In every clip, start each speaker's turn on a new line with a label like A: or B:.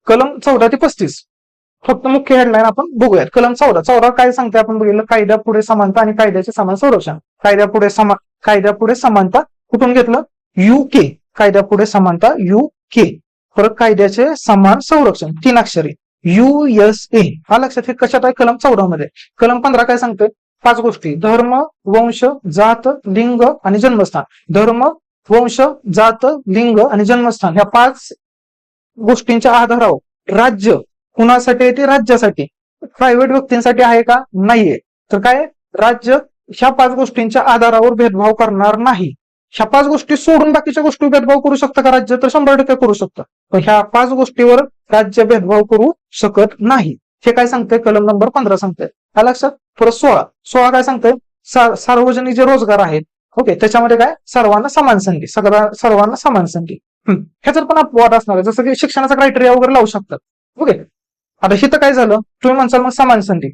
A: कलम 14 ते 35 फक्त मुख्य हेडलाईन आपण बघूयात. कलम 14 काय सांगते आपण बघितलं, कायद्यापुढे समानता आणि कायद्याचे समान संरक्षण. कायद्यापुढे समानता कुठून घेतलं, UK. कायद्यापुढे समानता UK. परत कायद्याचे समान संरक्षण 3 अक्षरी USA. हा लक्षात हे कशात आहे, कलम 14 मध्ये. कलम 15 काय सांगते, 5 गोष्टी, धर्म, वंश, जात, लिंग आणि जन्मस्थान. धर्म, वंश, जात, लिंग आणि जन्मस्थान ह्या 5 गोष्टींच्या आधारावर राज्य कुणासाठी आहे, ते राज्यासाठी. प्रायव्हेट व्यक्तींसाठी आहे का, नाहीये. तर काय, राज्य ह्या 5 गोष्टींच्या आधारावर भेदभाव करणार नाही. ह्या 5 गोष्टी सोडून बाकीच्या गोष्टी भेदभाव करू शकतं का राज्य, तर 100% करू शकतं. पण ह्या 5 गोष्टीवर राज्य भेदभाव करू शकत नाही. हे काय सांगते, कलम नंबर 15 सांगते. हा लक्षात. परत 16 काय सांगते, सार्वजनिक जे रोजगार आहेत, ओके, त्याच्यामध्ये काय, सर्वांना समान संधी, सर्वांना समान संधी. ह्याच्यात पण अपवाद असणार आहे, जसं की शिक्षणाचा क्रायटेरिया वगैरे लावू शकतात. ओके, आता हिथं काय झालं, तुम्ही म्हणसाल मग समान संधी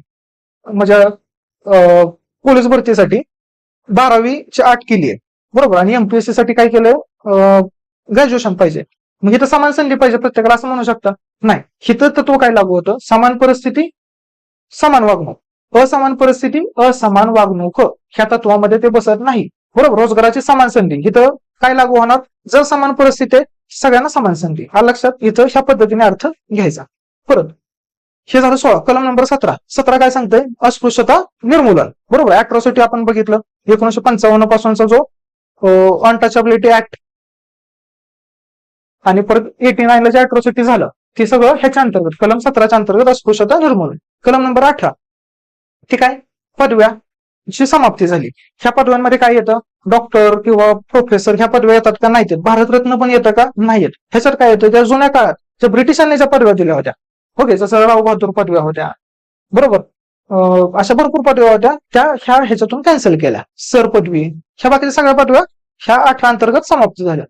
A: म्हणजे पोलीस भरतीसाठी 12वी 8 केली आहे, बरोबर, आणि MPSC साठी काय केलं, ग्रॅज्युएशन पाहिजे. मग इथं समान संधी पाहिजे प्रत्येकाला असं म्हणू शकता, नाही. हिथं तत्व काय लागू होतं, समान परिस्थिती समान वागणूक, असमान परिस्थिती असमान वागणूक, ह्या तत्वामध्ये ते बसत नाही, बरोबर. रोजगाराची समान संधी इथं काय लागू होणार, जर समान परिस्थिती सगळ्यांना समान संधी. हा लक्षात इथं ह्या पद्धतीने अर्थ घ्यायचा. परत हे झालं 16. कलम नंबर 17 काय सांगतंय, अस्पृश्यता निर्मूलन, बरोबर. अॅट्रॉसिटी आपण बघितलं 1955 पासूनचा जो अनटचबिलिटी ऍक्ट आणि परत 89 ला जे अॅट्रॉसिटी झालं ते सगळं ह्याच्या अंतर्गत, कलम 17च्या अंतर्गत अस्पृश्यता निर्मूलन. कलम नंबर 18 ती काय, पदव्याची समाप्ती झाली. ह्या पदव्यांमध्ये काय येतं, डॉक्टर किंवा प्रोफेसर ह्या पदव्या येतात का, नाही येत. भारतरत्न पण येतं का, नाही येत. ह्याच्यात काय येतं, त्या जुन्या काळात ज्या ब्रिटिशांनी ज्या पदव्या दिल्या होत्या, ओके, जसं राव बहादूर पदव्या होत्या, बरोबर, अशा भरपूर पदव्या होत्या, त्या ह्याच्यातून कॅन्सल केल्या. सर पदवी, ह्या बाकीच्या सगळ्या पदव्या ह्या 18 अंतर्गत समाप्त झाल्या.